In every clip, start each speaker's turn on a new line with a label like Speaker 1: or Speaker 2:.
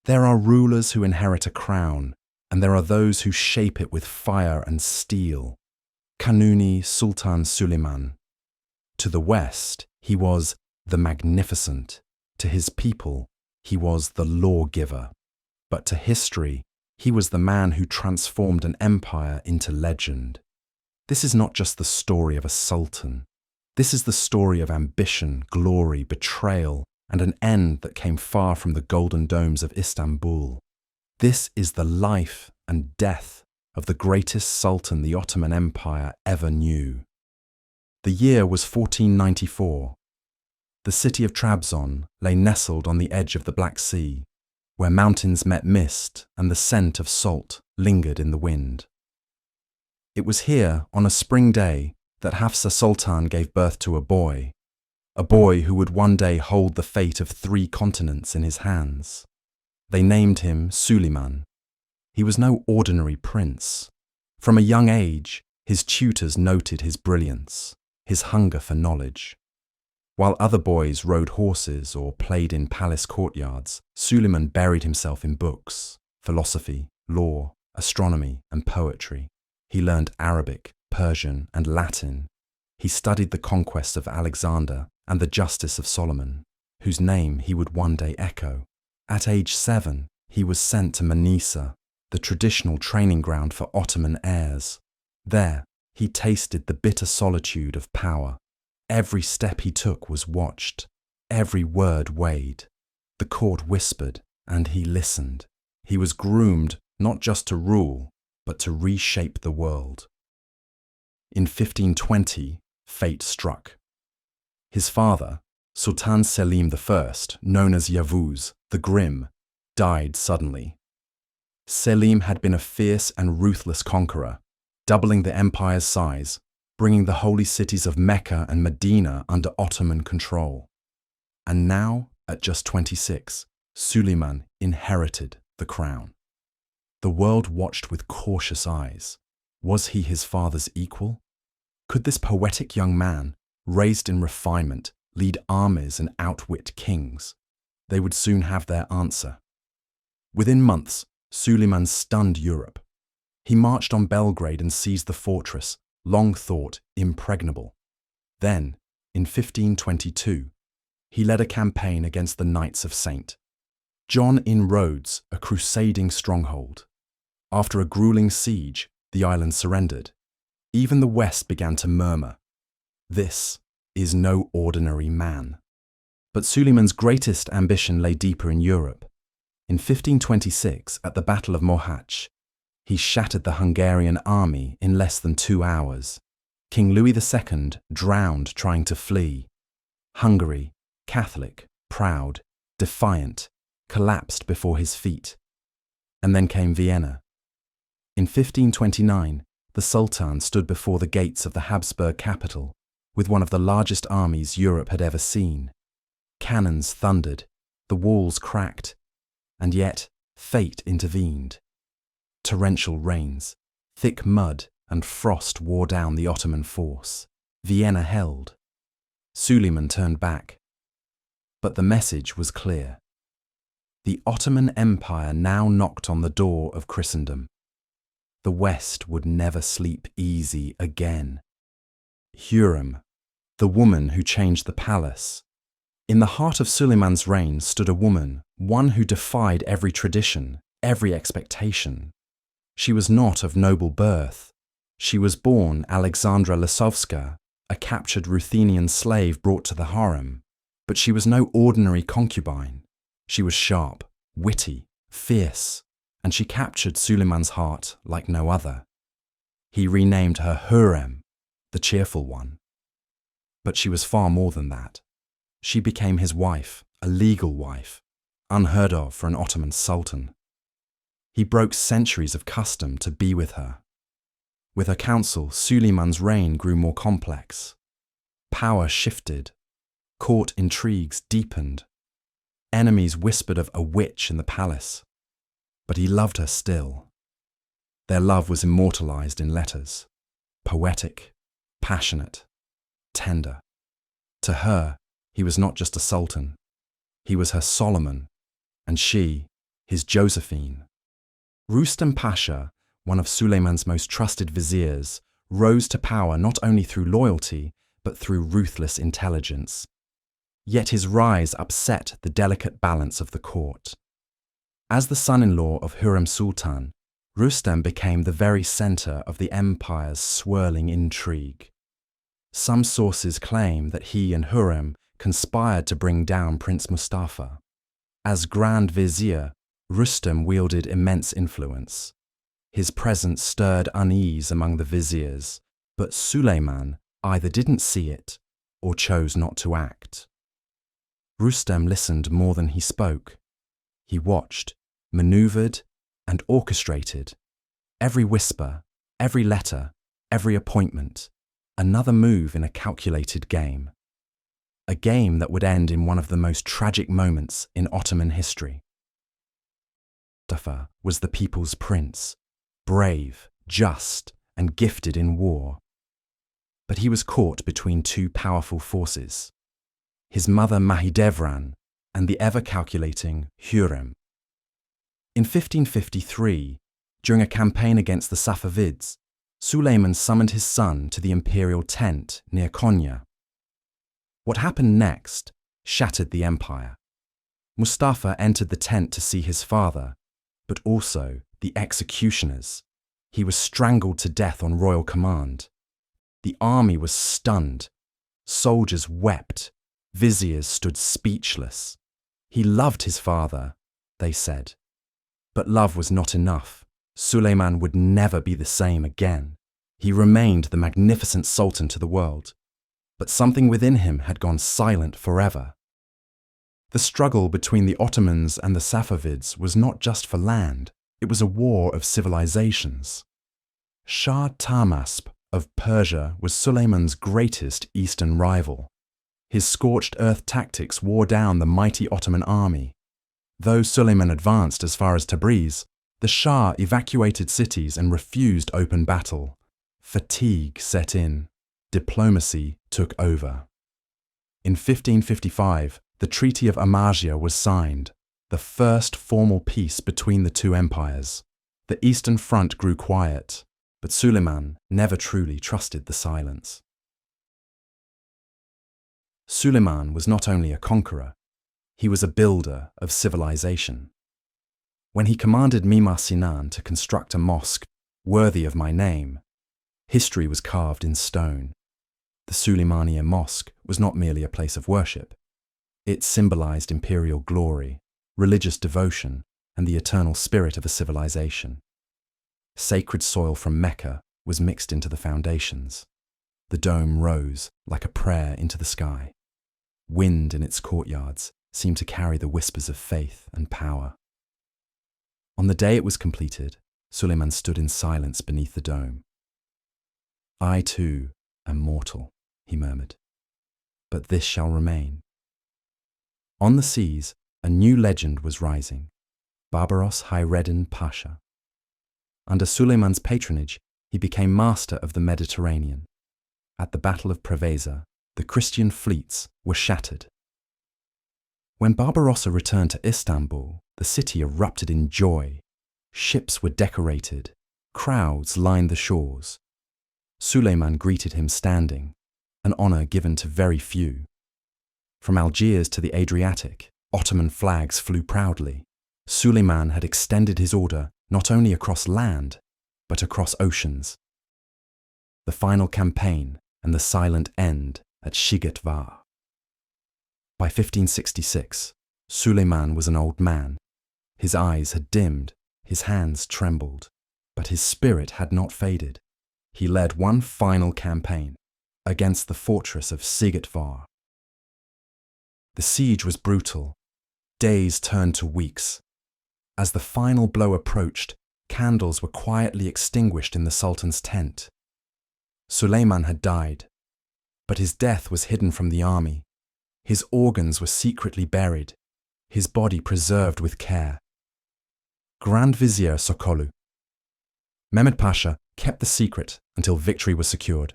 Speaker 1: There are rulers who inherit a crown, and there are those who shape it with fire and steel. Kanuni Sultan Suleiman. To the west, he was the Magnificent. To his people, he was the Lawgiver. But to history, he was the man who transformed an empire into legend. This is not just the story of a sultan. This is the story of ambition, glory, betrayal, and an end that came far from the golden domes of Istanbul. This is the life and death of the greatest sultan the Ottoman Empire ever knew. The year was 1494. The city of Trabzon lay nestled on the edge of the Black Sea, where mountains met mist and the scent of salt lingered in the wind. It was here, on a spring day, that Hafsa Sultan gave birth to a boy who would one day hold the fate of 3 continents in his hands. They named him Suleiman. He was no ordinary prince. From a young age, his tutors noted his brilliance, his hunger for knowledge. While other boys rode horses or played in palace courtyards, Suleiman buried himself in books, philosophy, law, astronomy, and poetry. He learned Arabic, Persian, and Latin. He studied the conquests of Alexander and the justice of Solomon, whose name he would one day echo. At age 7, he was sent to Manisa, the traditional training ground for Ottoman heirs. There, he tasted the bitter solitude of power. Every step he took was watched, every word weighed. The court whispered, and he listened. He was groomed not just to rule, but to reshape the world. In 1520, fate struck. His father, Sultan Selim I, known as Yavuz, the Grim, died suddenly. Selim had been a fierce and ruthless conqueror, doubling the empire's size, bringing the holy cities of Mecca and Medina under Ottoman control. And now, at just 26, Suleiman inherited the crown. The world watched with cautious eyes. Was he his father's equal? Could this poetic young man, raised in refinement, lead armies and outwit kings? They would soon have their answer. Within months, Suleiman stunned Europe. He marched on Belgrade and seized the fortress, long thought impregnable. Then, in 1522, he led a campaign against the Knights of St. John in Rhodes, a crusading stronghold. After a grueling siege, the island surrendered. Even the West began to murmur. This is no ordinary man. But Suleiman's greatest ambition lay deeper in Europe. In 1526, at the Battle of Mohacs, he shattered the Hungarian army in less than 2 hours. King Louis II drowned trying to flee. Hungary, Catholic, proud, defiant, collapsed before his feet. And then came Vienna. In 1529, the Sultan stood before the gates of the Habsburg capital with one of the largest armies Europe had ever seen. Cannons thundered, the walls cracked, and yet fate intervened. Torrential rains, thick mud and frost wore down the Ottoman force. Vienna held. Suleiman turned back. But the message was clear. The Ottoman Empire now knocked on the door of Christendom. The West would never sleep easy again. Hürrem, the woman who changed the palace. In the heart of Suleiman's reign stood a woman, one who defied every tradition, every expectation. She was not of noble birth. She was born Alexandra Lisowska, a captured Ruthenian slave brought to the harem. But she was no ordinary concubine. She was sharp, witty, fierce, and she captured Suleiman's heart like no other. He renamed her Hürrem, the cheerful one. But she was far more than that. She became his wife, a legal wife, unheard of for an Ottoman sultan. He broke centuries of custom to be with her. With her counsel, Suleiman's reign grew more complex. Power shifted. Court intrigues deepened. Enemies whispered of a witch in the palace. But he loved her still. Their love was immortalized in letters. Poetic, passionate, tender. To her, he was not just a sultan. He was her Solomon, and she, his Josephine. Rustam Pasha, one of Suleiman's most trusted viziers, rose to power not only through loyalty, but through ruthless intelligence. Yet his rise upset the delicate balance of the court. As the son-in-law of Hürrem Sultan, Rustam became the very center of the empire's swirling intrigue. Some sources claim that he and Hürrem conspired to bring down Prince Mustafa. As Grand Vizier, Rustam wielded immense influence. His presence stirred unease among the viziers, but Suleiman either didn't see it or chose not to act. Rustam listened more than he spoke. He watched, maneuvered, and orchestrated. Every whisper, every letter, every appointment, another move in a calculated game. A game that would end in one of the most tragic moments in Ottoman history. Mustafa was the people's prince, brave, just, and gifted in war. But he was caught between two powerful forces, his mother Mahidevran and the ever-calculating Hürrem. In 1553, during a campaign against the Safavids, Suleiman summoned his son to the imperial tent near Konya. What happened next shattered the empire. Mustafa entered the tent to see his father, but also the executioners. He was strangled to death on royal command. The army was stunned. Soldiers wept. Viziers stood speechless. He loved his father, they said. But love was not enough. Suleiman would never be the same again. He remained the magnificent sultan to the world, but something within him had gone silent forever. The struggle between the Ottomans and the Safavids was not just for land, it was a war of civilizations. Shah Tahmasp of Persia was Suleiman's greatest eastern rival. His scorched earth tactics wore down the mighty Ottoman army. Though Suleiman advanced as far as Tabriz, the Shah evacuated cities and refused open battle. Fatigue set in. Diplomacy took over. In 1555, the Treaty of Amarja was signed, the first formal peace between the two empires. The Eastern Front grew quiet, but Suleiman never truly trusted the silence. Suleiman was not only a conqueror, he was a builder of civilization. When he commanded Mimar Sinan to construct a mosque worthy of my name, history was carved in stone. The Suleymaniye Mosque was not merely a place of worship. It symbolized imperial glory, religious devotion, and the eternal spirit of a civilization. Sacred soil from Mecca was mixed into the foundations. The dome rose like a prayer into the sky. Wind in its courtyards seemed to carry the whispers of faith and power. On the day it was completed, Suleiman stood in silence beneath the dome. "I too am mortal," he murmured, "but this shall remain." On the seas, a new legend was rising, Barbaros Hayreddin Pasha. Under Suleiman's patronage, he became master of the Mediterranean. At the Battle of Preveza, the Christian fleets were shattered. When Barbarossa returned to Istanbul, the city erupted in joy. Ships were decorated, crowds lined the shores. Suleiman greeted him standing, an honor given to very few. From Algiers to the Adriatic, Ottoman flags flew proudly. Suleiman had extended his order not only across land, but across oceans. The final campaign and the silent end at Shigatvar. By 1566, Suleiman was an old man. His eyes had dimmed, his hands trembled, but his spirit had not faded. He led one final campaign against the fortress of Shigatvar. The siege was brutal. Days turned to weeks. As the final blow approached, candles were quietly extinguished in the Sultan's tent. Suleiman had died, but his death was hidden from the army. His organs were secretly buried, his body preserved with care. Grand Vizier Sokolu. Mehmed Pasha kept the secret until victory was secured.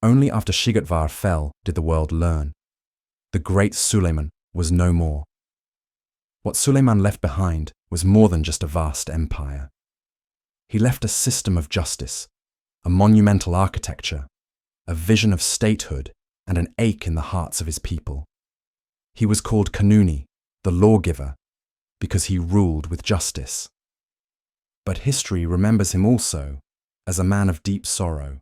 Speaker 1: Only after Shigatvar fell did the world learn. The great Suleiman was no more. What Suleiman left behind was more than just a vast empire. He left a system of justice, a monumental architecture, a vision of statehood, and an ache in the hearts of his people. He was called Kanuni, the Lawgiver, because he ruled with justice. But history remembers him also as a man of deep sorrow,